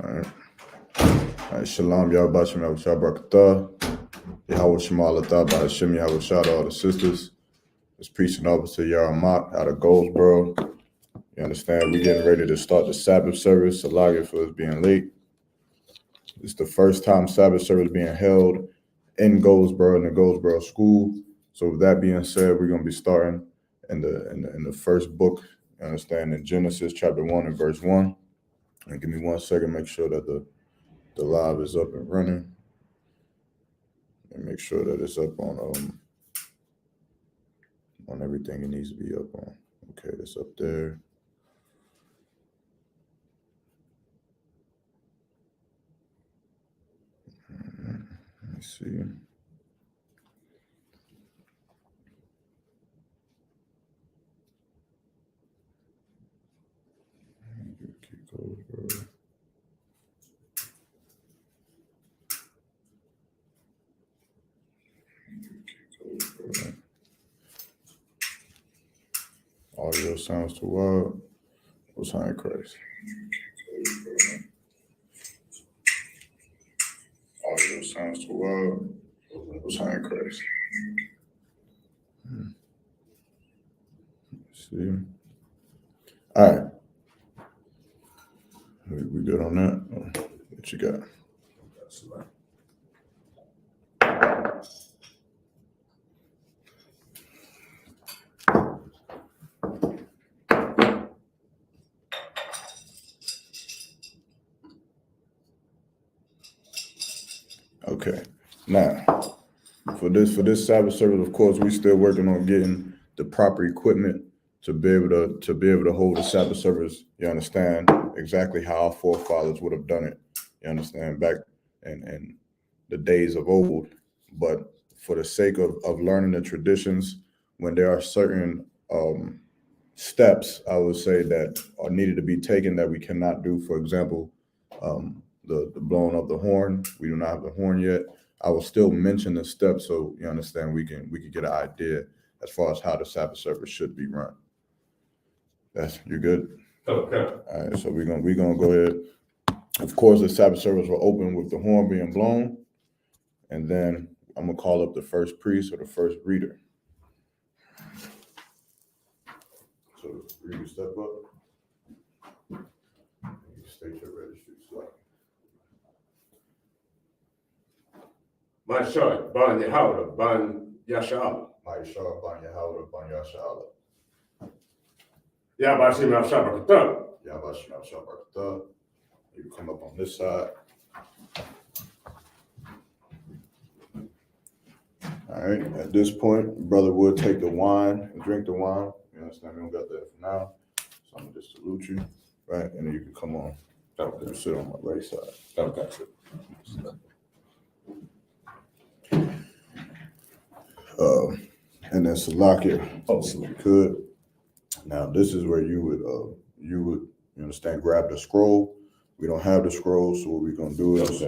All right, shalom, Yahweh Shem Yahweh Barakatah. Yahweh Shema Alatah, by Hashem Yahweh shout out all the sisters. It's preaching officer Yaramat out of Goldsboro. You understand? We're getting ready to start the Sabbath service. Salagia for us being late. It's the first time Sabbath service being held in Goldsboro, in the Goldsboro school. So with that being said, we're gonna be starting in the first book. You understand, in Genesis chapter 1 and verse 1. And give me 1 second, make sure that the live is up and running. And make sure that it's up on everything it needs to be up on. Okay, it's up there. Let me see. Audio sounds too wild. What's high Christ? Audio sounds too wild. What's high Christ? See. All right. We good on that? What you got? Okay. Now, for this Sabbath service, of course, we still working on getting the proper equipment to be able to hold the Sabbath service. You understand exactly how our forefathers would have done it. You understand, back in the days of old. But for the sake of learning the traditions, when there are certain steps, I would say, that are needed to be taken that we cannot do. For example, the blowing of the horn. We do not have the horn yet. I will still mention the steps so you understand we can get an idea as far as how the Sabbath service should be run. You good? Okay. All right, so we're gonna go ahead. Of course, the Sabbath service will open with the horn being blown, and then I'm gonna call up the first priest or the first reader. So reader, step up. You state your registry slot. My short, Ban Yehoda, Ban Yasha'ala. My Shah, Ban Yehoda, Ban Yasha'ala. Yabashim Yashabakata. Yahweh Shem Yahweh Barakatah. You come up on this side. All right. At this point, brother would take the wine and drink the wine. You understand? We don't got that for now. So I'm gonna just salute you, right? And then you can come on. Okay. Sit on my right side. Okay. And then Salakia. Oh, so you could. Now this is where you would you understand, grab the scroll. We don't have the scroll, so what we're gonna do is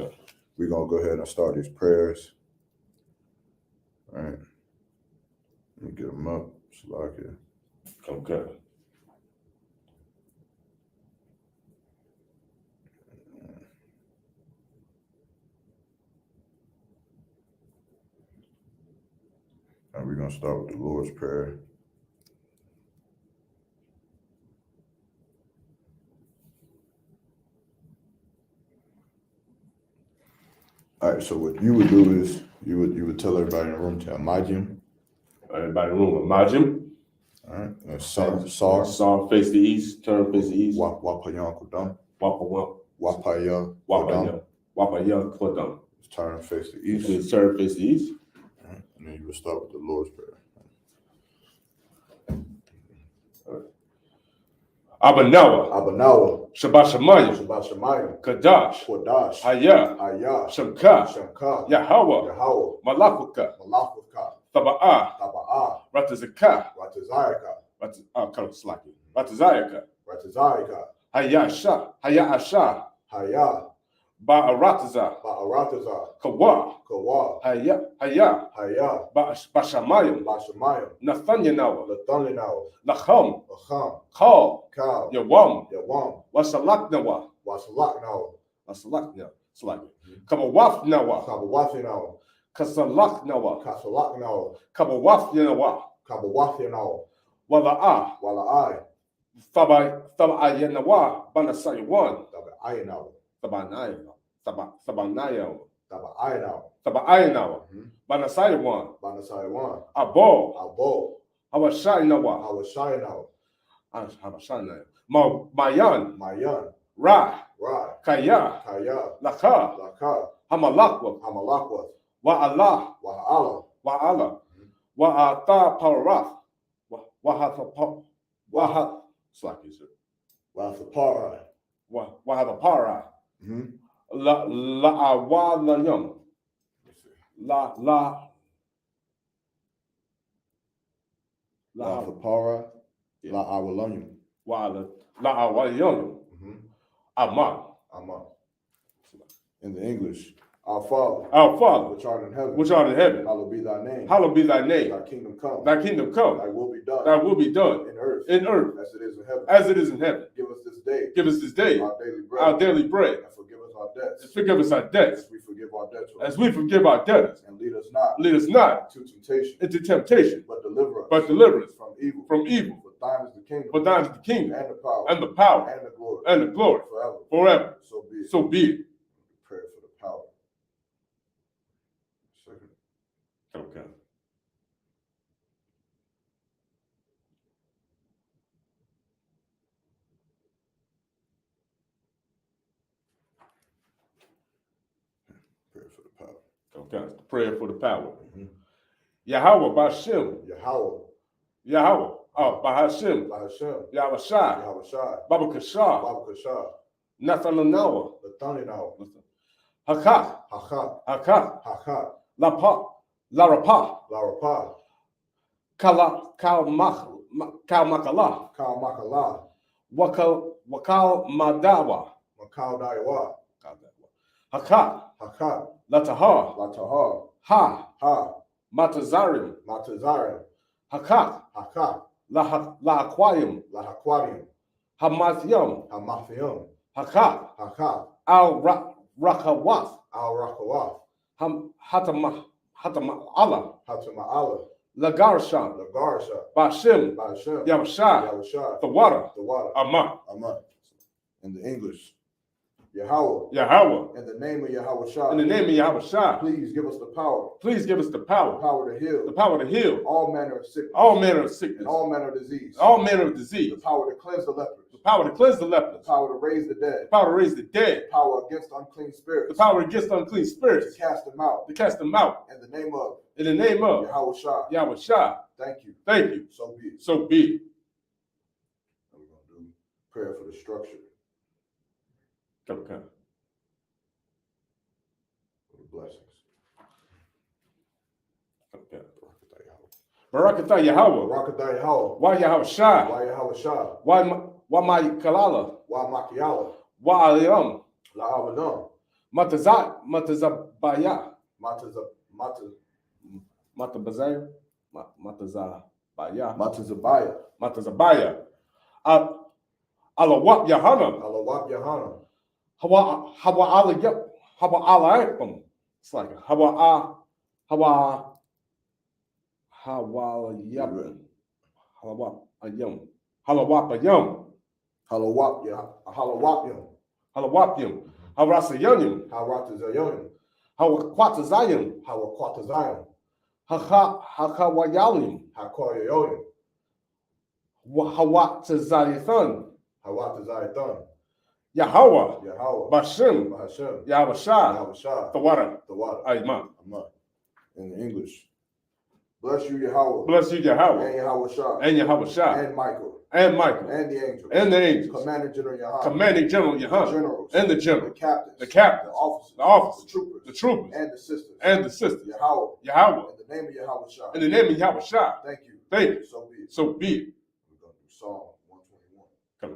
we're gonna go ahead and start these prayers. All right. Let me get them up. Salakia. Okay. And we're gonna start with the Lord's Prayer. All right, so what you would do is you would tell everybody in the room to Amajim. Everybody in the room, Majim. All right, Sar. Sar, face the east, turn face the east. Wapayan Kodam. Wapaya. Kodam. Wapaya Kodam. Turn face the east. Please turn face the east. All right, and then you would start with the Lord's Prayer. Abanawa. Shabbat Shemayim. Kadash. Kodash. Haya. Shamka. Yahweh. Malakuka. Taba'ah. Ratazaka. Ratazayaka. Haya Asha. Ba'arataza. Kawa. Haya. Bashamayim. Nathanyanawa. Lacham. Kal. Yawam. Wasalaknawa. Asalak, Salak. Kabawaf Nawa. Kabawafinawa. Kasalak Nawa. Kasalaknawa. Kabawaf Yanawa. Kabawafinawa. Wala Wala'ai. Thaba Yanawa. Banasayawan. Taba'ayinawa. Sabanayo. Taba'ayinawa. Taba'ayanawa. Banasayawan. Banasaiwan. Abo. Abo. Hawashaynawa. Hawashayinawa. Hawashaynawa. Mayan. Mayan. Ra. Rai. Kaya. Kaya. Laka. Laka. Hamalakwa. Hamalakwa. Wa Allah. Wa'ala. Wa Allah. Wa ata parath. Waha slack is it? Wa'athapara. Waha para. La awa la yum. La Wa'athapara. La'awalanyum. la awa yum. Ama. Ama. In the English, our Father, which art in heaven, hallowed be thy name. Hallowed be thy name. Thy kingdom come. Thy kingdom come. Thy will be done. Thy will be done in earth, as as it is in heaven. Give us this day. Give us this day our daily bread. And forgive us our debts. And forgive us our debts. As we forgive our debtors. As we forgive our debtors. And lead us not. Into temptation. But deliver us. From evil. For thine is the kingdom. And the power. And the glory. Forever. So be it. Prayer for the power. Second. Okay. Prayer for the power. Okay. Prayer for the power. Yahweh Bashem. Yahweh. Oh, Bahashim. Yahweh Shai. Baba Kashah. Nathananawa. Hakak. Larapa. Kalmakala. Wakal Madawa. Hakak. Latahar. Ha. Matazarim. Hakak. La Aquarium. Hamathium. Hakak. Al Rakawath. Hatama Allah. Lagarshan. Bashim. Yavashai. The water. Ama. In the English, Yahweh. In the name of Yahweh Shai. Please give us the power. The power to heal. All manner of sickness. And all manner of disease. The power to cleanse the lepers. The power to raise the dead. Power against unclean spirits. To cast them out. In the name of Yahweh Shai. Thank you. So be it. And we're going to do prayer for the structure. Okay. For the blessings. Okay. Barakatah Yahweh. Why Yahweh Shai. Why my Kalala. Why Aliam. Matazabaya. Matazabaya. Alawap Yahana. Hawa Alayapam. It's like Hawa Yam. Halawapayam. Halawapyam. Harasayanyam. Hawakwatazayam. Hakawayalim. Hawatazayathan. Yahweh. Bashem. Yahweh Shai. The water. Amen. In the English. Bless you, Yahweh. And Yahweh Shai. And Michael. And the angels. Commanding General Yahan. Generals. And the general. The captains. The officers. The troopers. The troopers. And the sisters. Yahweh. In the name of Yahweh Shai. Thank you. So be it. We're going to do Psalm 121. Come.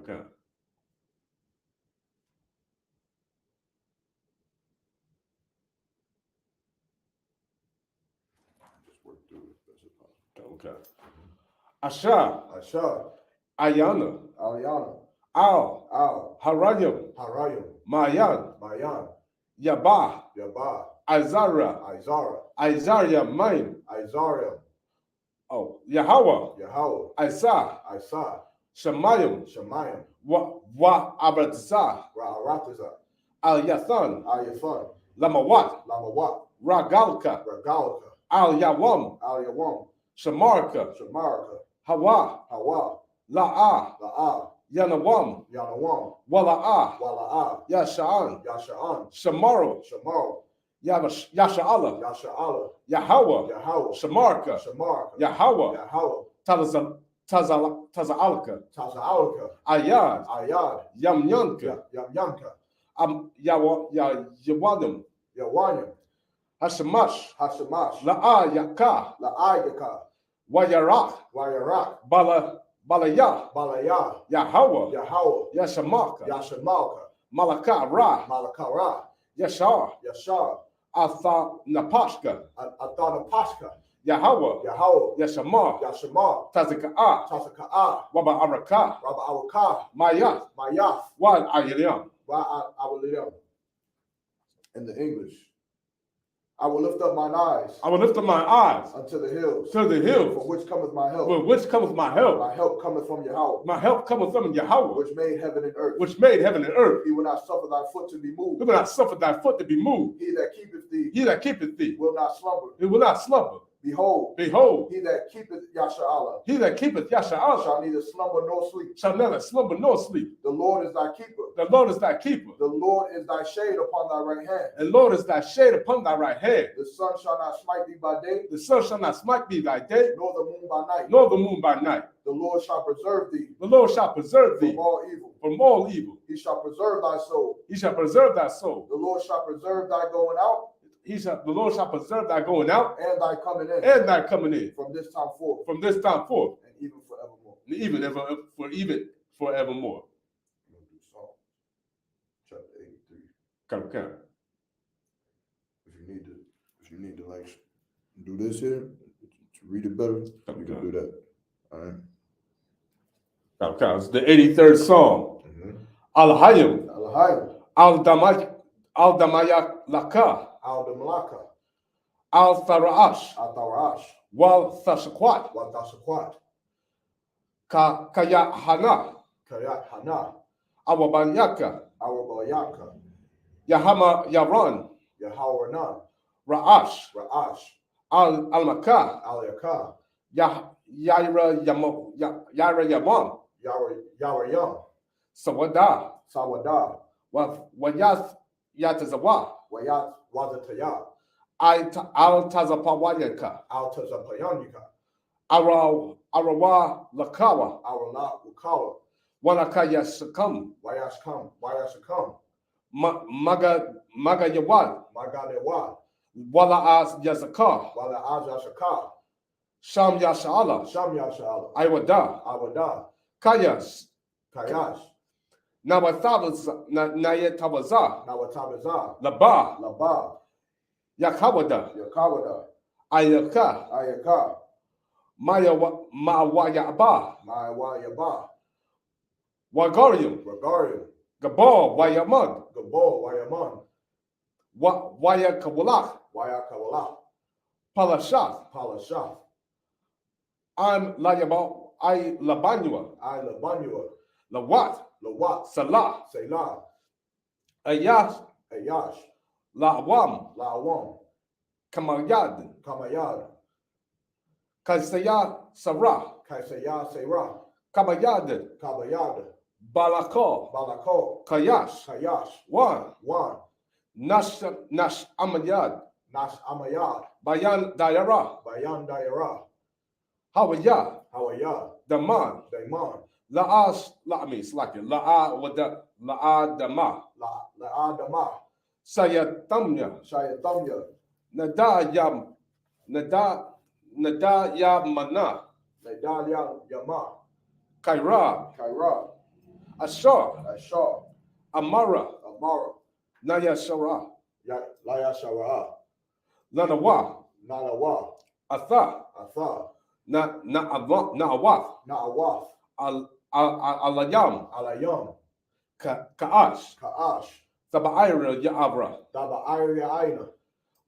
Just work through it as best as possible. Okay. Asha. Asha. Ayana. Aliana. Al, Harayim, Mayan, Yabah, Izara, Isaiah, Main, Yahweh, Isa, Shemayim, Wa Abratzah, Al Yathan, Lamawat, Ragalka, Al Yawam, Shamarka, Hawa, La'ah, Yanawam, Wala'ah, Yasha'an, Shamaro, Yasha'ala, Yahweh, Shamarka, Yahweh, Taza'alka, Ayad, Yamyanka, Yawadim, Hashamash, La'ah Yaka, Wayarak, Balaya, Yahweh, Yashamaka, Malaka Ra, Yashar, Atha Napashka, Yahweh, Yashamar, Tazaka'a, Waba Araka, Mayath, Wal Ayiliam. In the English, I will lift up mine eyes. Unto the hills. To the hills. From which cometh my help? From which cometh my help? My help cometh from Yahweh. My help cometh from Yahweh. Which made heaven and earth. He will not suffer thy foot to be moved. He that keepeth thee. Will not slumber. He will not slumber. Behold. He that keepeth Yasha'Allah. Yasha'Allah. Shall neither slumber nor sleep. The Lord is thy keeper. The Lord is thy keeper. The Lord is thy shade upon thy right hand. The Lord is thy shade upon thy right hand. The sun shall not smite thee by day. The sun shall not smite thee by day. Nor the moon by night. The Lord shall preserve thee. From all evil. He shall preserve thy soul. The Lord shall preserve thy going out. The Lord shall preserve thy going out and thy coming in. From this time forth. And even forevermore. Chapter 83. Come. If you need to like do this here to read it better, you can do that. All right. Okay, it's the 83rd Psalm. Al-Hayim. Al-Damayak Laka. Al-Tharash. Wal Thashakwat. Kayat Hana. Awabanyaka. Yahama Yaran. Ra'ash. Al-Almaka. Yaira Yamam. Sawada. Wayat Yatazawa. Al-Tazapawayaka. Arawa Lakawa. Wanakaya Sakam. Maga Yawad. Wala Az Yazaka. Sham Yasha'Allah. Iwada. Kayas. Nawatabaza. Laba. Yakawada. Ayaka. Ma'awayaba. Wagarium. Gabor Wayamad. Wayakawalak. Palashath. I'm Layaba. I Labanua. Lawat. Salah. Ayash. La'awam. Kamayad. Kaisaya Sarah. Kabayad. Balako. Kayash. One. Nash Amayad. Bayan Dayara. Hawaya. Daman. La'ash La'mi Slaki. La'a Dama. Sayatamya. Nada Yamana. Kaira. Ashar. Amara. Nayashara. Nanawa. Atha. Na'awath. Alayam. Alayam. Ka'ash. Ka'ash. Tabaira Ya'avra. Daba Aina.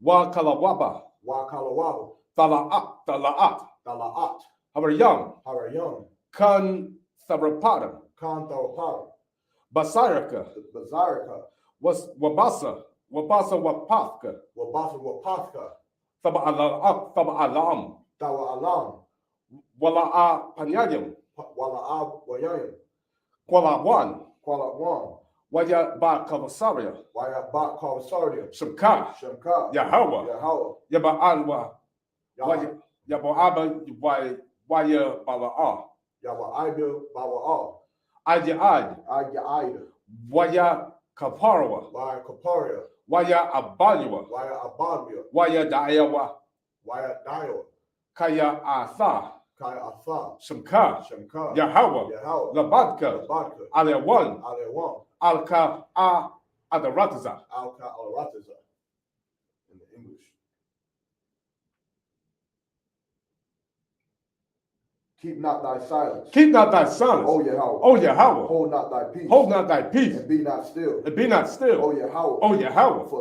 Wa Kalawaba. Wakalawaba. Tala'at. Dala'at. Habarayam. Harayam. Kan Tharapada. Kantharapara. Basarika. Bazarika. Was Wabasa. Wabasa Wapaka. Wabasa Wapathka. Taba'alam. Dawa Alam. Wala'a Panyayam. Wala'ab Wayayam. Kwalawan. Kwala'wan. Waya Ba Kavasaria. Wayabat Kawasardia. Shamka. Shemka. Yahweh. Yahweh. Yaba'anwa. Yaba'aba Waya Bala'a. Yawaibil Bawa'a. Ayad. Ayaida. Waya Kaparwa. Waya Kaparia. Waya Abalua. Waya Ababia. Waya Dayawa. Waya Dio. Kaya Atha. Kaya Atha. Shamka. Shemka. Yahweh. Yahweh. Labadka. Labadka. Alewan. Alewam. Alka Adarataza. Alka Alrataza. In the English. Keep not thy silence. Keep not thy silence. O Yahweh. O Yahweh. Hold not thy peace. Hold not thy peace. And be not still. And be not still. O Yahweh. O Yahweh. For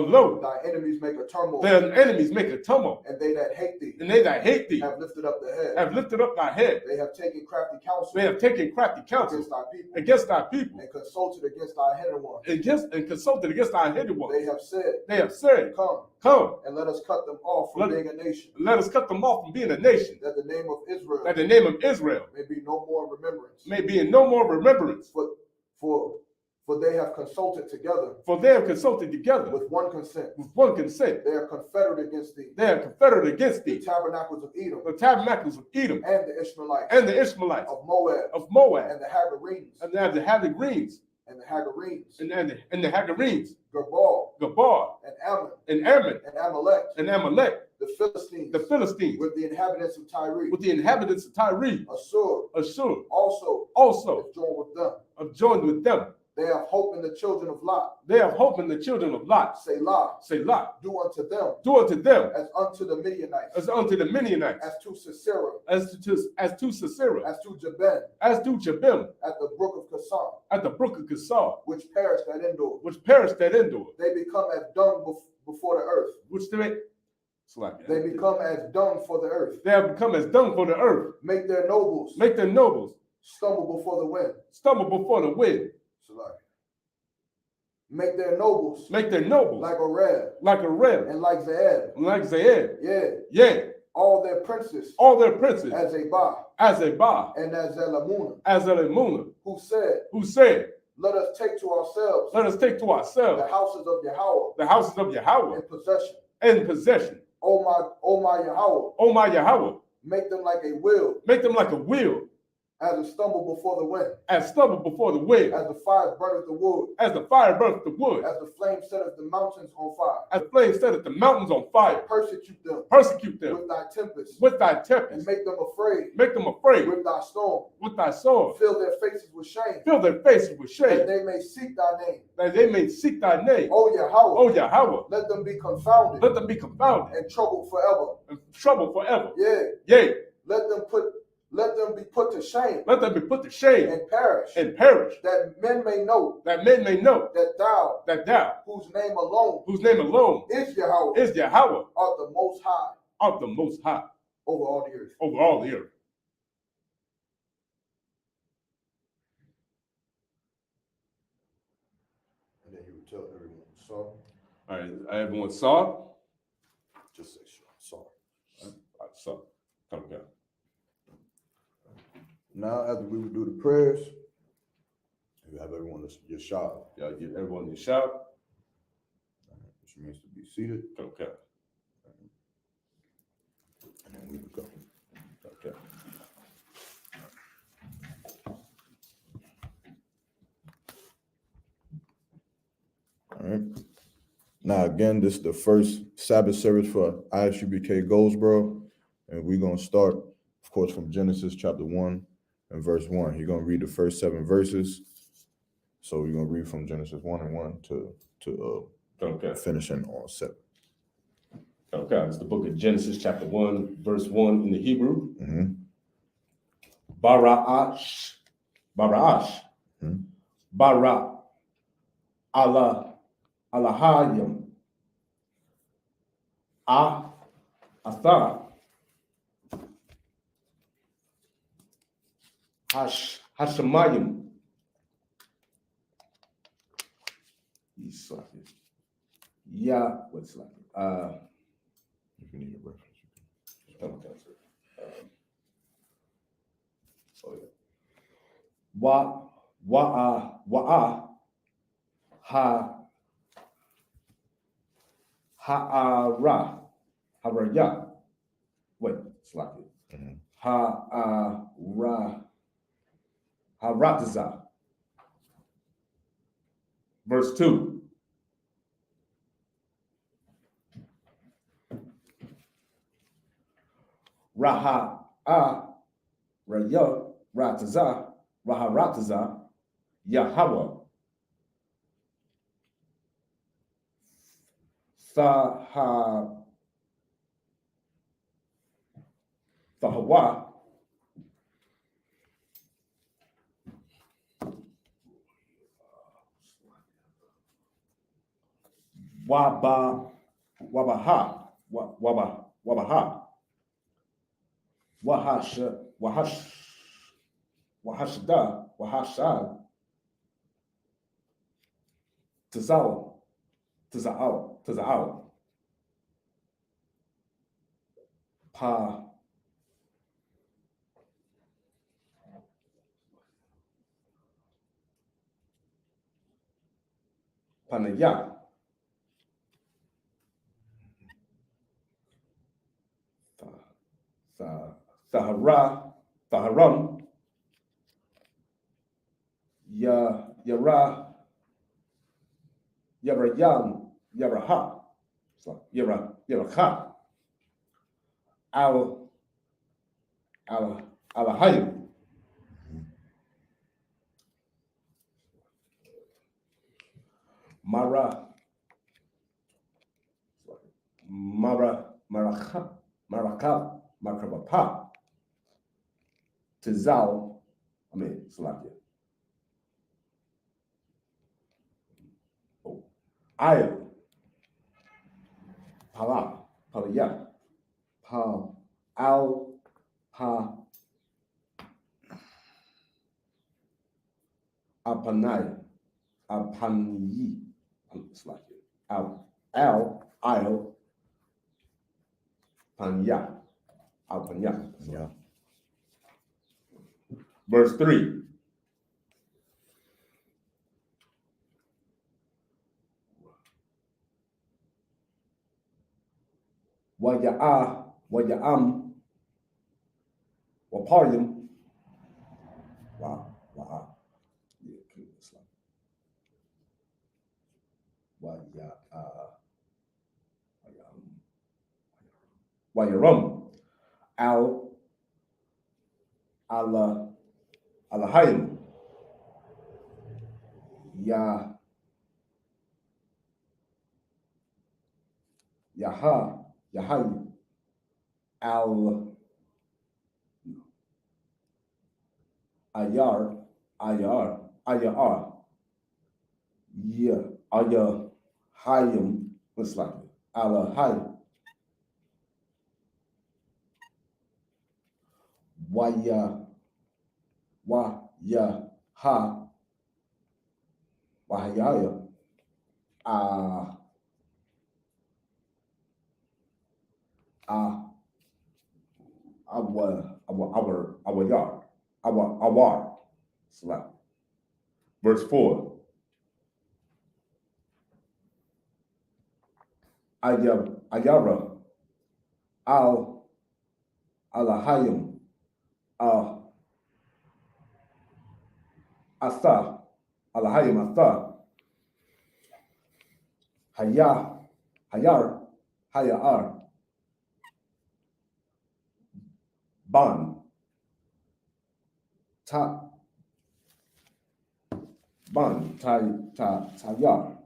lo, thy enemies make a turmoil. Their enemies make a tumult. And they that hate thee. And they that hate thee Have lifted up their head. have lifted up thy head. They have taken crafty counsel. They have taken crafty counsel Against thy people. against thy people. And consulted against thy hidden one. And consulted against thy hidden ones. They have said, Come, and let us cut them off from being a nation. let us cut them off from being a nation. That the name of Israel May be no more remembrance. may be in no more remembrance. For they have consulted together. For they have consulted together With one consent. with one consent. They are confederate against thee. They are confederate against The thee. tabernacles of Edom. The tabernacles of Edom And the Ishmaelites. and the Ishmaelites Of Moab. and the Hagarenes. and the Hagarenes And the Hagarenes. and the Hagarenes, Gabal. Gabar And Ammon. and Ammon And Amalek. and Amalek, The Philistines. with the inhabitants of Tyre. the inhabitants of Tyre, Assur. also Have joined with them. They have hope in the children of Lot. They have hope in the children of Lot. Selah. Do unto them. As unto the Midianites. As unto the Midianites. As to Sisera. As to Sisera. As to Jabin. As to Jabim. At the brook of Kasar. At the brook of Kasar. Which perished at Endor. They become as dung before the earth. They become as dung for the earth. They have become as dung for the earth. Make their nobles. Stumble before the wind. Make their nobles. Like a red. And like Zaed. Yeah. All their princes. As a Ba. And as Elamuna. Who said. Let us take to ourselves. The houses of Yahweh. In possession. O my Yahweh. Make them like a wheel. As a stumble before the wind. As the fire burneth the wood. As the flame setteth the mountains on fire. Persecute them. With thy tempest. And make them afraid. With thy storm. Fill their faces with shame. That they may seek thy name. O Yahweh. Let them be confounded. And troubled forever. Yeah. Let them be put to shame. And perish. That men may know. That thou. Whose name alone. Is Yahweh. Art the most high. Over all the earth. And then you would tell everyone saw. All right, everyone saw. Just say saw. I saw. Okay. Now, after we would do the prayers, you have everyone your shout. Y'all give everyone your shout. Which means to be seated. Okay. And then we would go. Okay. All right. Now, again, this is the first Sabbath service for Isupk Goldsboro. And we're going to start, of course, from Genesis chapter 1 and verse 1. He's going to read the first 7 verses. So we're going to read from Genesis 1 and 1 to finishing on 7. Okay, it's the book of Genesis chapter 1, verse 1 in the Hebrew. Mm-hmm. Bara'ash Barash, Mhm. Bara, Alahayim, Atha, Hashemayim, Isupk, what's like If you need a reference. Haraya. Wait, it's like it. Mhm. Harataza. Verse 2. Raya Rataza, Raharataza, Yahweh. Fahawa. Wabaha. Wahashad. Tazal. Panaya. Thaharam. Yaraha. Yaraha. Alahayim. Marakapa. Tizal. Salakia. Ayah. Palaya. Apanai. Apaniyi. Salakia. Panya. Alpanya. Yeah. Verse 3. Waya'am, Waparim. Wow. Yeah, it's like Wayaram. Alahayim. Yahayim. Ayar. Yeah. Ayahayim. What's like it? Alahayim. Wahayaya. Our yard. Our. Slap. Verse 4. Ayara. Alahayim. Asa. Alahayim Asa. Hayar. Ban. Tayar.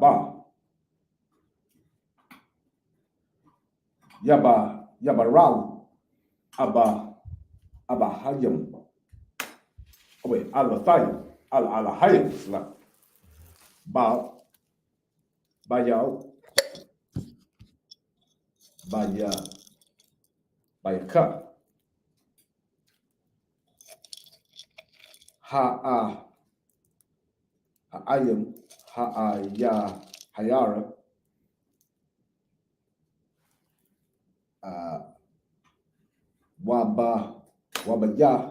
Ba. Yabaral. Abba. Abahayim. Oh wait, Alathayim. Alahayim. Slack. Ba. Bayao. Bayaka. Ha'ayim. Hayara. Wabayaka.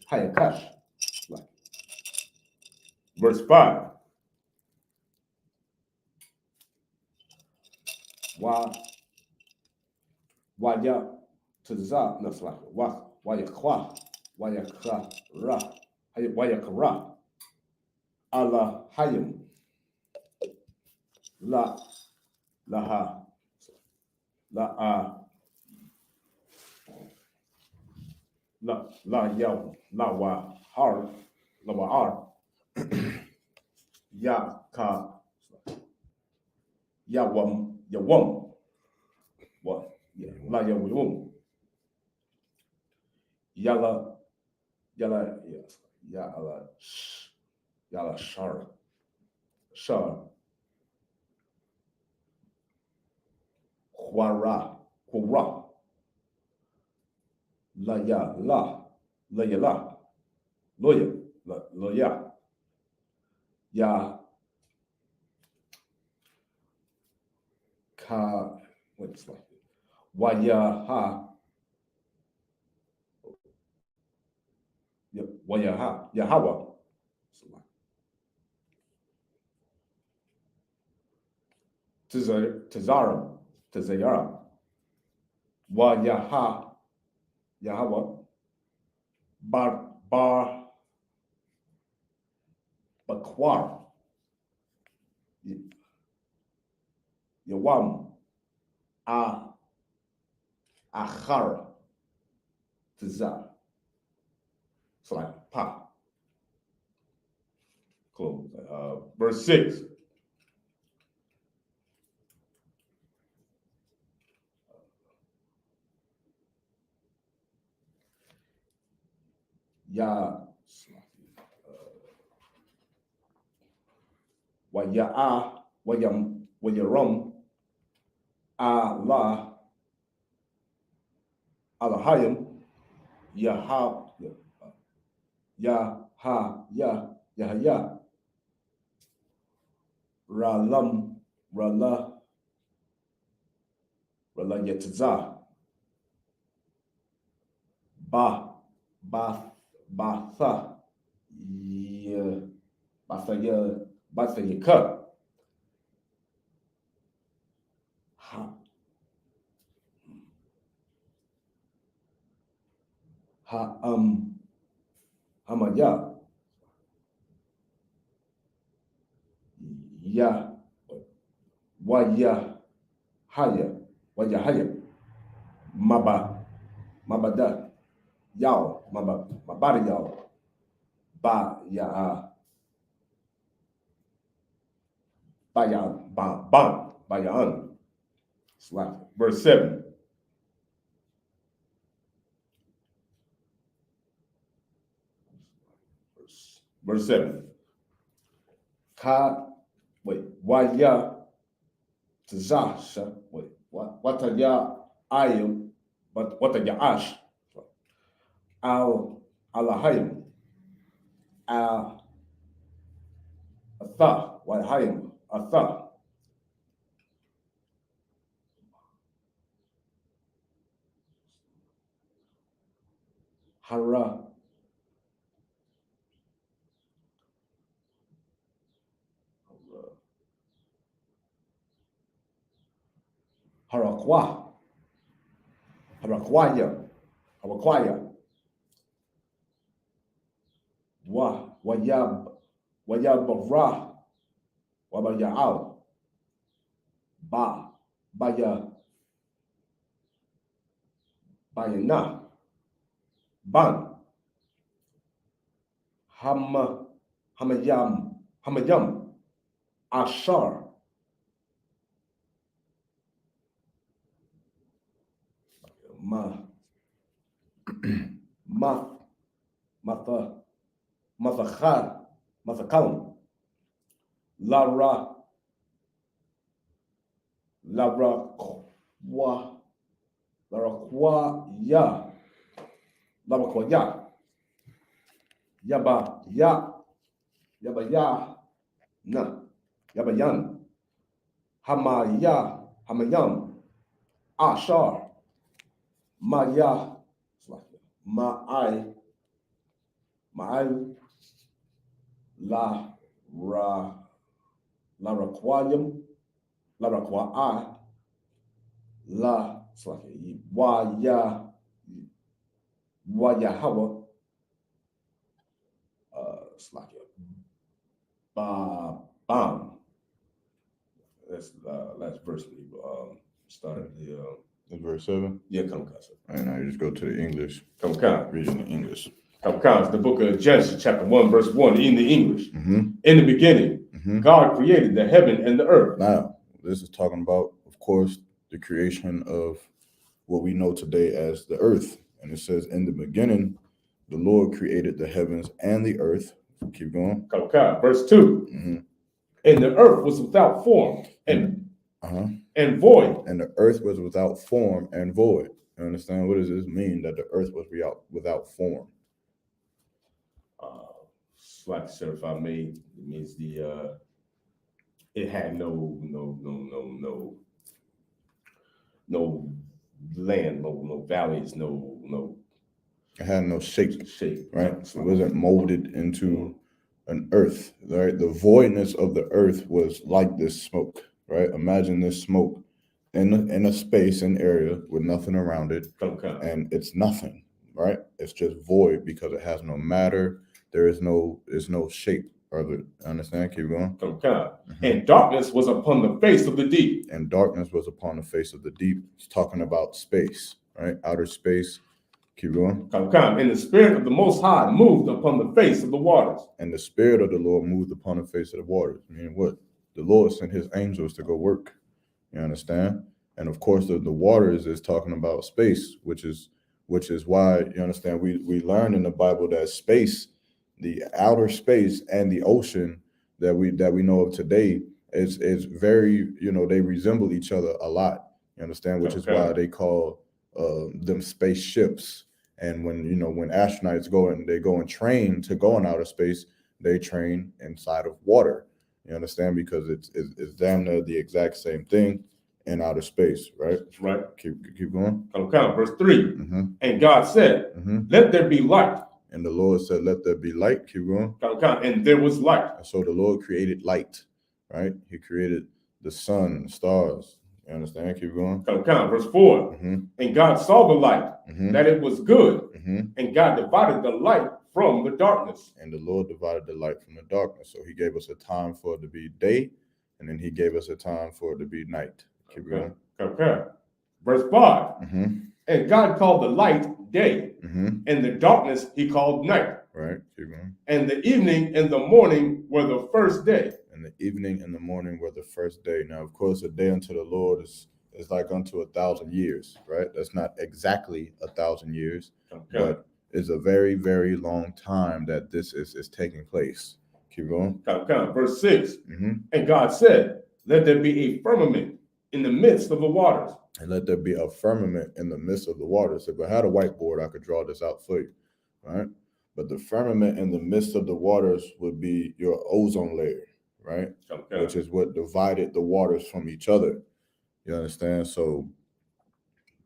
Hayakash. Verse 5. Waya Tazah, no, slack. Wayakra. Wayakra. Allah Hayim. Laha. Lawar. Yawam. What? Yeah, La Yawum. Yala, yes. Yala Shar. Quara. La Loya. Ya Ka, what's like Wayaha. Yahweh. Tazayara. Yahweh. Bakwar. Yawam. Achar. Tazar. It's like pa. Close. Verse 6. Wayaram. Allah. Alahayim. Yahya. Rala Yetzah. Batha Yaka. Hamaya. Wayahaya. Mabada. Yao. Mabada Yao. Bayan. Slack. Verse 7. Verse 7. Waya Tazasha. What are ya ayim? But what are ya ash? Alahayim. Atha. Wahayim. Atha. Hara. Harakwaya. Wayabra. Wabayao. Bayana. Ban. Hamayam. Ashar. Mathakalam. Lara Kwaya. Yabayan. Hamayam. Ashar. Ma'ai. Laraquayam. Laraquai. Wayahawa. Bam. That's last verse. Started the. That's verse 7. Yeah, come on. All right, now you just go to the English. Come on. Reading the English. Come on. The book of Genesis, chapter 1, verse 1, in the English. Mm-hmm. In the beginning, God created the heaven and the earth. Now, this is talking about, of course, the creation of what we know today as the earth. And it says, in the beginning, the Lord created the heavens and the earth. Keep going. Come on. Verse 2. Mm-hmm. And the earth was without form and void. And the earth was without form and void. You understand? What does this mean, that the earth was without form? Like certified made, it means it had no land, no valleys, no. It had no shape, right? It wasn't molded into an earth, right? The voidness of the earth was like this smoke, right? Imagine this smoke in a space, an area with nothing around it, and it's nothing, right? It's just void because it has no matter. There's no shape of it. Understand? Keep going. And darkness was upon the face of the deep. And darkness was upon the face of the deep. It's talking about space, right? Outer space. Keep going. And the Spirit of the Most High moved upon the face of the waters. And the Spirit of the Lord moved upon the face of the waters. Meaning what? The Lord sent his angels to go work. You understand? And of course, the waters is talking about space, which is why, you understand, we learn in the Bible that space, the outer space and the ocean that we know of today is very, they resemble each other a lot. You understand? Which is why they call them spaceships. And when astronauts go and train to go in outer space, they train inside of water. You understand? Because it's damn near the exact same thing in outer space, right? Right. Keep going. Verse 3. And God said, let there be light. And the Lord said, let there be light. Keep going. And there was light. And so the Lord created light, right? He created the sun, the stars. You understand? Keep going. Verse 4. And God saw the light, that it was good. And God divided the light from the darkness. And the Lord divided the light from the darkness. So he gave us a time for it to be day, and then he gave us a time for it to be night. Keep going. Verse 5. And God called the light day, and the darkness he called night. Right. Keep going. And the evening and the morning were the first day. And the evening and the morning were the first day. Now, of course, a day unto the Lord is like unto 1,000 years, right? That's not exactly 1,000 years, but it's a very, very long time that this is taking place. Keep going. Verse 6. And God said, let there be a firmament in the midst of the waters. And let there be a firmament in the midst of the waters. If I had a whiteboard, I could draw this out for you, right? But the firmament in the midst of the waters would be your ozone layer, right? Which is what divided the waters from each other. You understand? So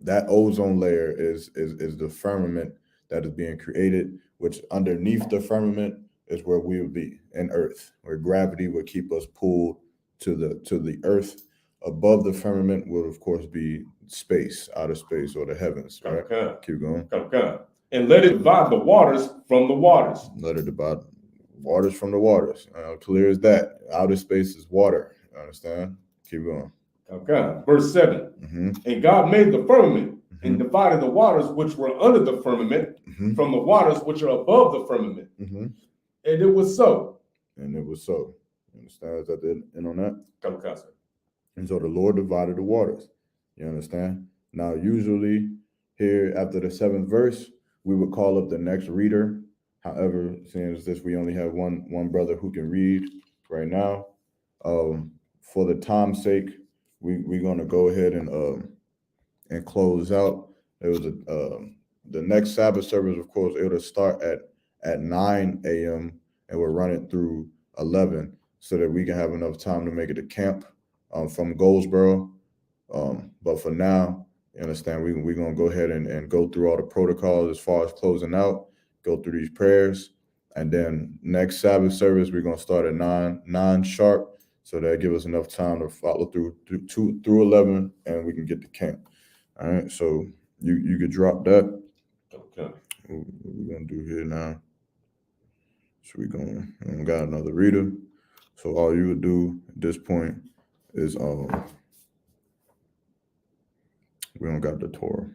that ozone layer is the firmament that is being created, which underneath the firmament is where we would be in Earth, where gravity would keep us pulled to the Earth. Above the firmament will, of course, be space, outer space, or the heavens, right? Keep going. And let it divide the waters from the waters. Let it divide waters from the waters. Clear as that. Outer space is water. You understand? Keep going. Verse 7. And God made the firmament and divided the waters which were under the firmament from the waters which are above the firmament. Mm-hmm. And it was so. And it was so. You understand? Is that the end on that? Come on, And so the Lord divided the waters. You understand? Now, usually here after the 7th verse, we would call up the next reader. However, seeing as this, we only have one brother who can read right now. For the time's sake, we're going to go ahead and close out. It was the next Sabbath service, of course, it'll start at 9 a.m. and we'll run it through 11 so that we can have enough time to make it to camp from Goldsboro. But for now, you understand, we're going to go ahead and go through all the protocols as far as closing out, go through these prayers, and then next Sabbath service, we're going to start at 9 sharp, so that gives us enough time to follow through 11, and we can get to camp. All right, so you could drop that. Okay. What we're going to do here now. So we got another reader. So all you would do at this point is we don't got the Torah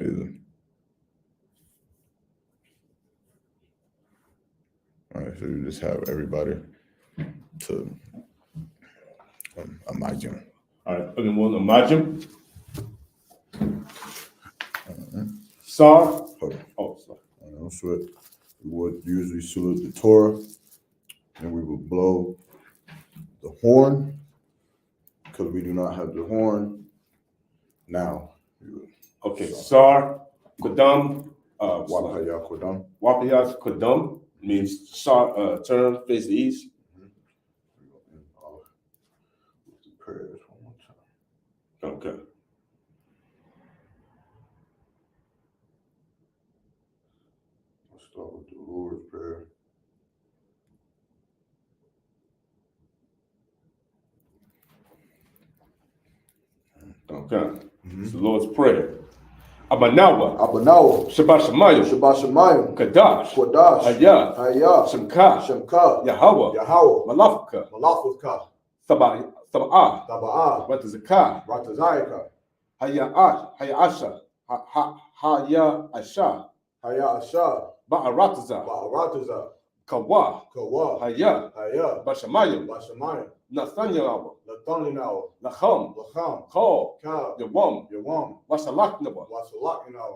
either. All right, so you just have everybody to imagine. All right, put in one imagine. Sar. Hold on. Oh, sorry. Don't sweat. We would usually salute the Torah, and we would blow the horn because we do not have the horn now. Okay, Sar, Kodam, Wapaya Kodam. Wapayas Kodam means Sar, turn, face the east. The prayers one more time. Okay. Let's start with the Lord's Prayer. Okay. It's the Lord's Prayer. Abanawa, Shabbat Shemayim, Kadash, Hayah, Shemka, Yahweh, Malafka, Saba'ah, Ratazaka, Hayasha, Hayasha, Ba'arataza, Kawa, Hayah, Bashamayim, Nathaniel, Lacham, Kol, Yawam, Wasalaknawa,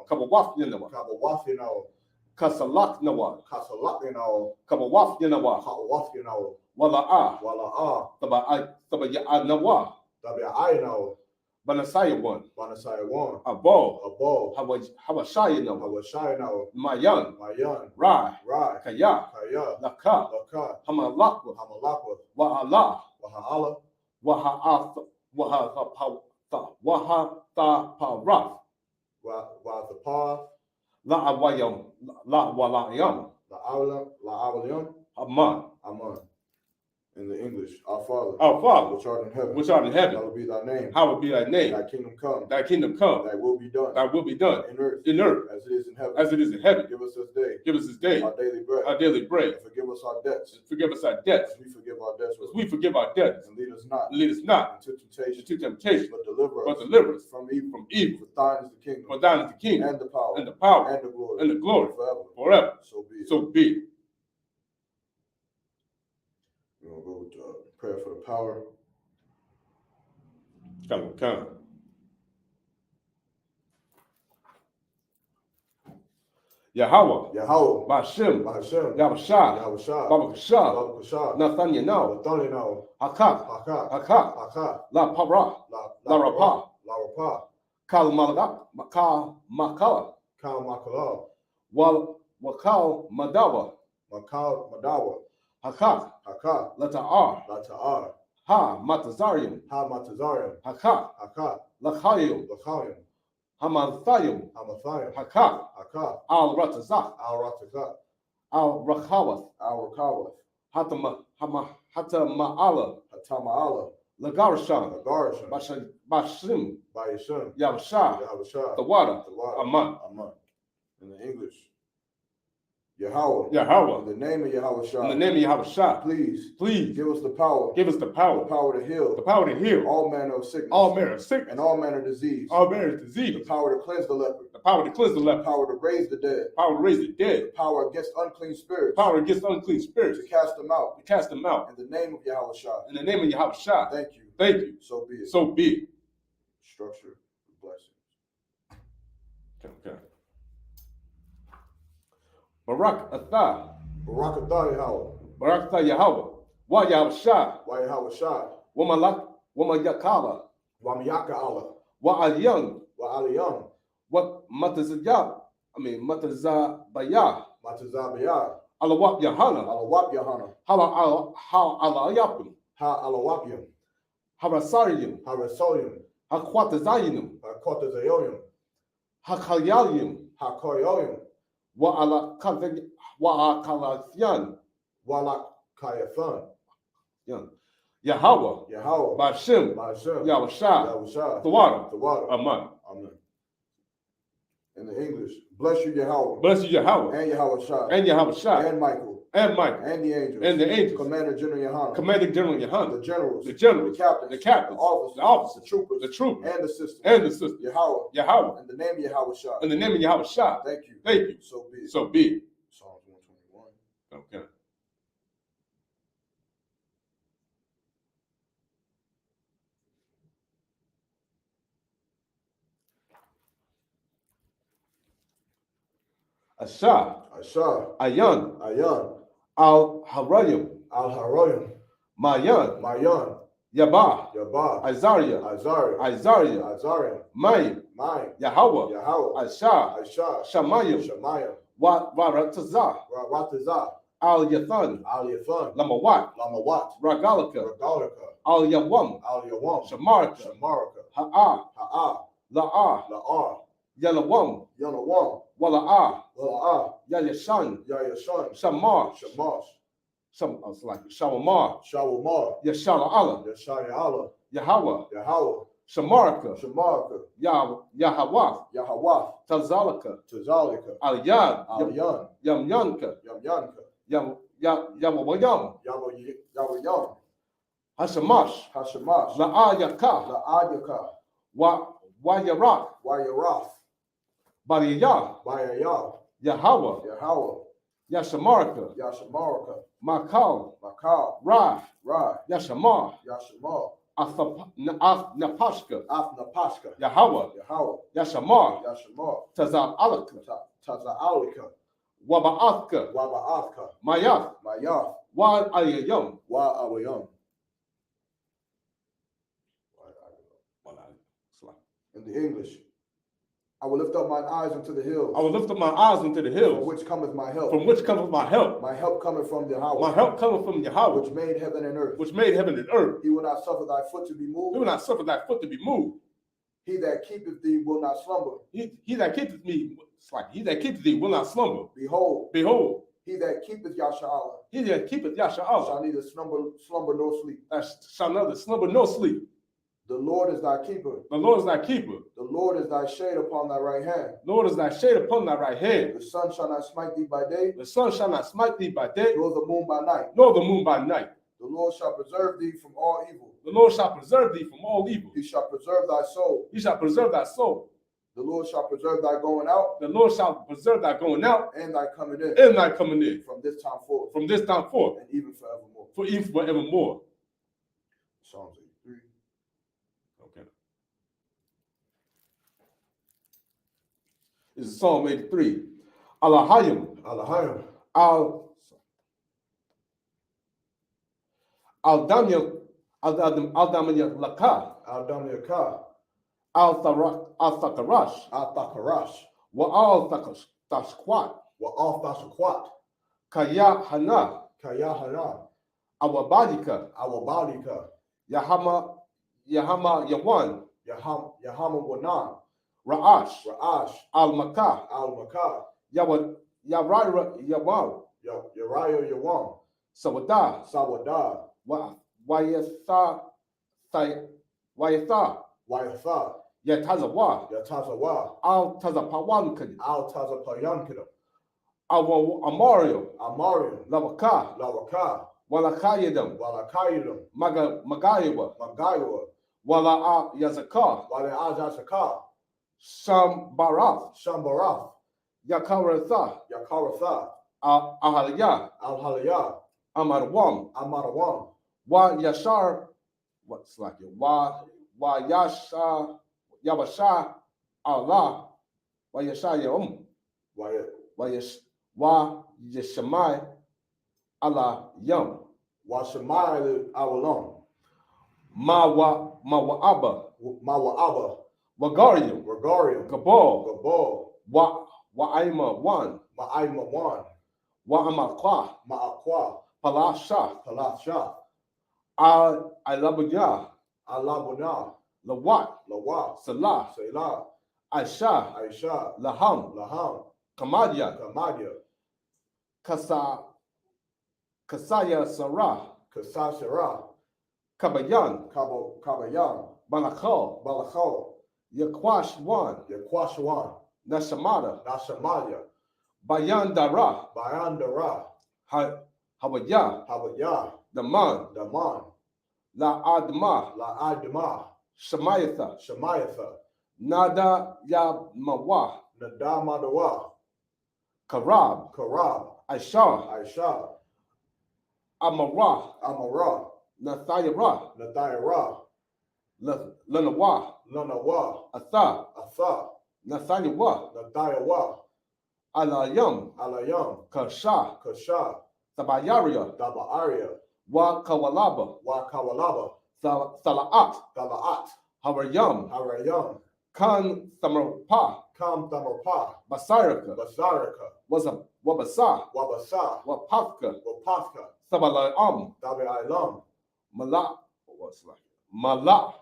Kabawafyanawa, Kasalaknawa, Kabawafyanawa, Wala'ah, Tabayanawa, Banasaya one, Abo, Hawashayanawa, Mayan, Rai, Kaya, Laka, Hamalakwa, Wa'ala, Wahathaparaf, La'awalayam, Aman. In the English, our Father, which art in heaven, hallowed be thy name. Hallowed be thy name. Thy kingdom come. Thy kingdom come. Thy will be done. Thy will be done in earth as it is in heaven. Give us this day. Give us this day our daily bread. our daily bread. And forgive us our debts. Forgive us our debts. As we forgive our debts. As we forgive our debts. And lead us not. Into temptation. But deliver us. From For evil. thine is the kingdom. For thine is the kingdom. And the power. And the power. And the glory. Forever. So be it. So be it. We're going to go with prayer for the power. Come. Yahweh, Ba'ashem, Yahweh, Babakashah, Nathaniel, Hakak, La Para, La Rapa, Kal Makala, Wakal Madawa, Hakak, Lata'ar, Ha Matazarium, Hakak, Lachayim, Hamathayim, Hakak, Al Ratazak, Al Rakawath, Hatama'ala, Lagarshan, Bashim, Yavashah, the water, Aman. In the English, Yahweh. Yahweh. In the name of Yahweh Shah. In the name of Yahweh Shah. Please. Please. Give us the power. Give us the power. The power to heal. The power to heal. All manner of sickness. All manner of sickness. And all manner of disease. All manner of disease. The power to cleanse the leper. The power to cleanse the leper. The power to raise the dead. Power to raise the dead. The power against unclean spirits. Power against unclean spirits. To cast them out. To cast them out. In the name of Yahweh Shah. In the name of Yahweh Shah. Thank you. Thank you. So be it. So be it. Structure of blessings. Okay. Barak Atah. Barak Atah Yahweh. Barak Atah Yahweh. Wa Yahweh Shah. Wa Yahweh Shah. Wa Yakala. Wa Miyaka Allah. Wa Aliyang. Wa Aliyang. Wa Matazabaya. Matazabaya. Matazabaya. Alawap Yahana. Alawap Yahana. How Alayapim. Ha Alawapim. Harasarium. Harasolium. Hakwatazayinum. Hakotazayoyim. Hakalyalium. Hakoyoyim. Wa Akalatyan. Wala Kayathan. Yahweh. Yahweh. Bashim. Bashim. Yahweh Shah. Yahweh Shah. The water. The water. Amen. Amen. In the English, bless you, Yahweh. Bless you, Yahweh. And Yahweh Shah. And Yahweh Shah. And Michael. And Michael. And the angels. And the angels. Commander General Yohana. Commander General Yohana. The generals. The generals. The captains. The captains. The officers. The officers. The troopers. The troopers. And the sisters. And the sisters. Yahweh. Yahweh. In the name of Yahweh Shah. In the name of Yahweh Shah. Thank you. Thank you. So be it. So be it. Psalms 121. Okay. Asha. Asha. Ayan. Ayan. Al-Harayim. Al-Haroyim. Mayan. Mayan. Yabah. Yabah. Isaiah. Azariah. Isaiah. Azariah. Mayim. Mai. Yahweh. Yahweh. Asha. Asha. Shamayim. Shemaiah. Waratazah. Ratazah. Al-Yathan. Al-Yathan. Lamawat. Lamawat. Ragalika. Regalika. Al-Yawam. Al-Yawam. Shamarka. Shamarka. Ha'ah. Ha'ah. La'ah. La'ah. Yalawam. Yanawam. Wala'ah. Wala'ah. Yayashan. Yayashan. Shamar. Shamash. It's like Shawamar. Shawamar. Yashala Allah. Yashaya Allah. Yahweh. Yahweh. Shamarka. Shamarka. Yahweh. Yahweh. Tazalika. Tazalika. Al-Yad. Al-Yan. Yamyanka. Yamyanka. Yamawayam. Yawayam. Hashamash. Hashamash. La'ayaka. La'ayaka. Wayarak. Wayarath. Bariyah. Bayayah. Yahweh. Yahweh. Yashamarka. Yashamarka. Makal. Makal. Ra. Ra. Yashamar. Yashamar. Napashka. Napashka. Yahweh. Yahweh. Yashamar. Yashamar. Tazalika. Tazaalika. Waba'athka. Waba'athka. Mayath. Mayath. Wa ayayam. Wa awayam. In the English, I will lift up mine eyes unto the hills. I will lift up my eyes unto the hills. From which cometh my help. From which cometh my help. My help cometh from Yahweh. My help cometh from Yahweh. Which made heaven and earth. Which made heaven and earth. He will not suffer thy foot to be moved. He will not suffer thy foot to be moved. He that keepeth thee will not slumber. He that keepeth me, it's like he that keepeth thee will not slumber. Behold. Behold. He that keepeth Yasha'Allah. He that keepeth Yasha'Allah. Shall neither slumber nor sleep. Shall neither slumber nor sleep. The Lord is thy keeper. The Lord is thy keeper. The Lord is thy shade upon thy right hand. Lord is thy shade upon thy right hand. The sun shall not smite thee by day. The sun shall not smite thee by day. Nor the moon by night. Nor the moon by night. The Lord shall preserve thee from all evil. The Lord shall preserve thee from all evil. He shall preserve thy soul. He shall preserve thy soul. The Lord shall preserve thy going out. The Lord shall preserve thy going out. And thy coming in. And thy coming in. From this time forth. From this time forth. And even forevermore. For even forevermore. Psalms 83. Okay. This is Psalm 83. Alahayim. Alahayim. Aldamya Laka. Aldamya Ka. Al-Thakarash. Al-Thakarash. Wa-al-Thakasquat. Wa-al-Thakasquat. Kayahana. Kayahana. Awabadika. Awabadika. Yahama Yawan. Yahama Wanan. Ra'ash. Ra'ash. Al-Makah. Al-Makah. Yaraya Yawan. Yaraya Yawan. Sawadah. Sawadah. Wayatha. Wayatha. Yatazawa. Yatazawa. Al-Tazapawankan. Al-Tazapayankidim. Amario, Amario, Lavaka, Lawaka, Walakayadam, Walakayadam, Magayawa, Magayawa, Wala Yazaka, Wale Ajasaka, Shambarath, Shambarath, Yakaratha, Yakaratha, Ahalya, Al-Haliyah, Amarwam, Amarwan, Wa Yashar, what's like it? Wa Yasha, Yabasha, Allah, Wa Yasha Yom, Wa Yashamai, Allah Yom, Washamai Awalon, Mawa'aba, Mawa'aba, Wagarium, Regarium, Gabal, Gabal, Wa'aima Wan, Ma'aimawan, Wa'amakwa, Ma'akwa, Palasha, Palasha, Alabaya, Alabuna, Lawat, Lawa, Salah, Selah, Aisha, Aisha, Laham, Laham, Kamadia, Kamadia, Kasaya Sarah, Kasashara, Kabayan, Kabayan, Balakal, Balachal, Yakwash Wan, Yakwashawan, Nashamada, Nashamaya, Bayan Dara, Bayandara, Hawaya, Hawaya, Daman, Daman, La Adma, La Adma, Shamayatha, Shamayatha, Nada Yamawa, Nadamadawa, Karab, Karab, Aisha, Aisha, Amara, Amara, Nathayara, Nathayara, Lanawa, Lanawa, Atha, Atha, Nathanyawa, Nathayawa, Alayam, Alayam, Kasha, Kasha, Tabayaria, Dabaaria, Wa Kawalaba, Wakawalaba, Salaat, Talaat, Hawaryam, Harayam, Kan Samarpa, Kam Tamarpa, Basarika, Basarika, Wabasa, Wabasa, Wapafka, Wapafka, Sabalayam, Dabi Ilam, Mala, what's like Mala,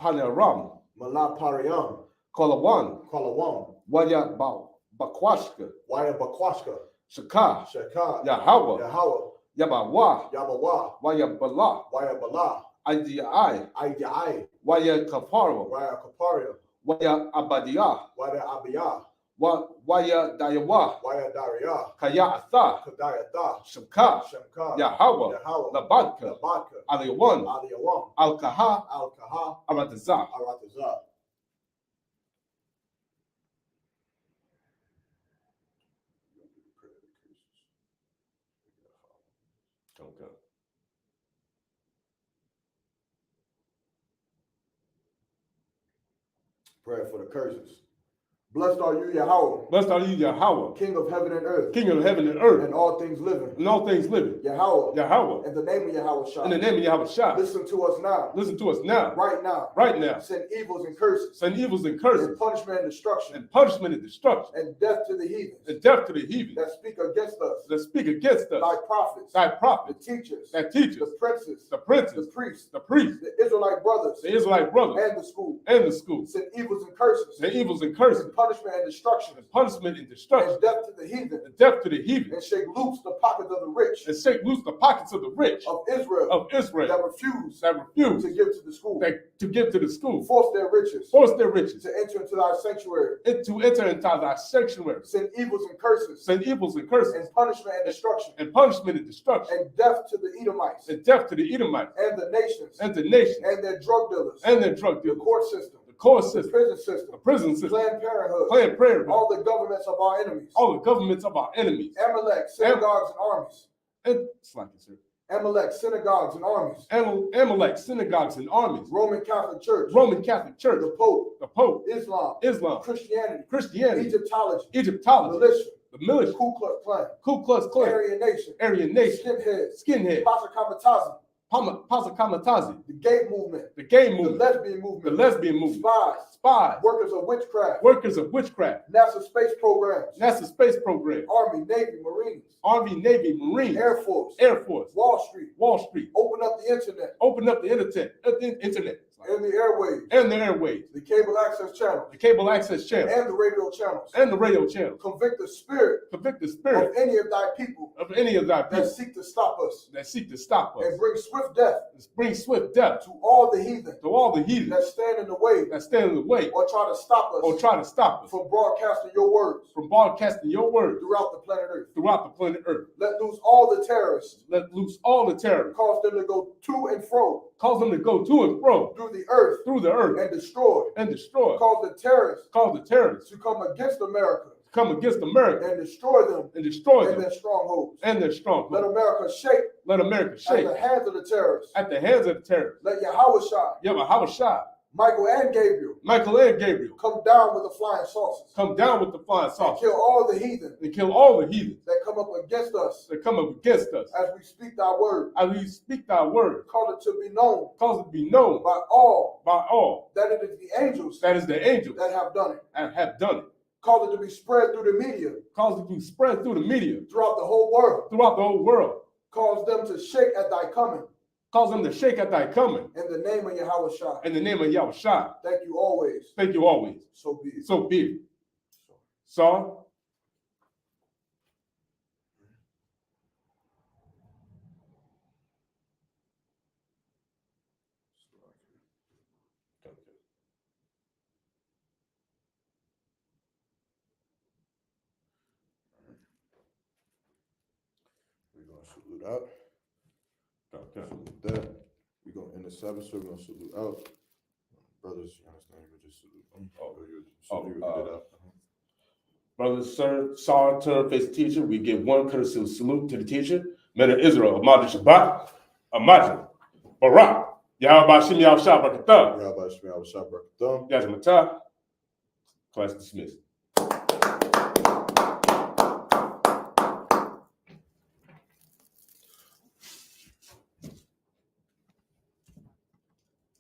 Panaram, Malapariam, Kolawan, Kalawam, Waya Bakwashka, Waya Bakwashka, Shaka, Sheka, Yahawa, Yahawa, Yabawa, Yabawa, Waya Bala, Waya Bala, Idii, Aidai, Waya Kaparo, Waya Kaparia, Waya Abadia, Waya Abiyah, Waya Dayawa, Waya Daria, Kaya Atha, Kadayatha, Shaka, Shemka, Yahawa, Yahawa, Labadka, Labadka, Aliyawan, Aliyawam, Al-Kaha, Al-Kaha, Arataza. Arataza. Okay. Prayer for the curses. Blessed are you, Yahweh. Blessed are you, Yahweh, King of heaven and earth. King of heaven and earth, And all things living. and all things living. Yahweh. Yahweh, In the name of Yahweh Shah. in the name of Yahweh Shah. Listen to us now. Listen to us now. Right now. Right now. Send evils and curses. Send evils and curses. And punishment and destruction. And punishment and destruction. And death to the heathens. And death to the heathen. That speak against us. That speak against us. Thy prophets. Thy The prophets. teachers. That teachers. The princes. The princes. The priests. The priests. The Israelite brothers. The Israelite brothers. And the school. And the school. Send evils and curses. The evils and curses. And punishment and destruction. And punishment and destruction. And death to the heathen. And death to the heathen. And shake loose the pockets of the rich. And shake loose the pockets of the rich. Of Israel. That refuse to give to the school. To give to the school. Force their riches. To enter into thy sanctuary. To enter into thy sanctuary. Send evils and curses. Send evils and curses. And punishment and destruction. And punishment and destruction. And death to the Edomites. And death to the Edomites. And the nations. And the nations. And their drug dealers. And their drug dealers. The court system. The court system. The prison system. The prison system. Planned Parenthood. Planned Parenthood. All the governments of our enemies. All the governments of our enemies. Amalek, synagogues and armies. And it's like it, sir. Amalek, synagogues and armies. Amalek, synagogues and armies. Roman Catholic Church. Roman Catholic Church. The Pope. Islam. Christianity. Egyptology. The militia. Ku Klux Klan. Aryan Nation. Skinhead. Pasakamatazi. The gay movement. The lesbian movement. Spies. Workers of witchcraft. NASA space programs. Army, Navy, Marines. Air Force. Wall Street. Open Open up the internet. Internet. In the airways. The cable access channels. And the radio channels. Convict the spirit. Of any of thy people. That seek to stop us. And bring swift death. To all the heathen. That stand in the way. Or try to stop us. From broadcasting your words. Throughout the planet Earth. Let loose all the terrorists. Cause them to go to and fro. Through the earth. And destroy. Cause the terrorists. To come against America. And destroy them. And their strongholds. Let America shake. At the hands of the terrorists. Let Yahweh Shai. Michael and Gabriel come down with the flying saucers. And kill all the heathen. That come up against us. As we speak thy word. Cause it to be known. By all. That it is the angels. That have done it. Cause it to be spread through the media. Throughout the whole world. Cause them to shake at thy coming. In the name of Yahweh Shai. Thank you always. So be it. Saw? We're going to salute out. Salute that. We're going to end the Sabbath, so we're going to salute out. Brothers, you understand? You can just salute. Brothers, sir, Saw, turn, face the teacher. We give one courtesy salute to the teacher. Men of Israel, Ahmad Shabbat, Ahmad, Barak, Yahweh Shem Yahweh Shabbat, Yahweh Shem Yahweh Shabbat, Yahweh Class dismissed.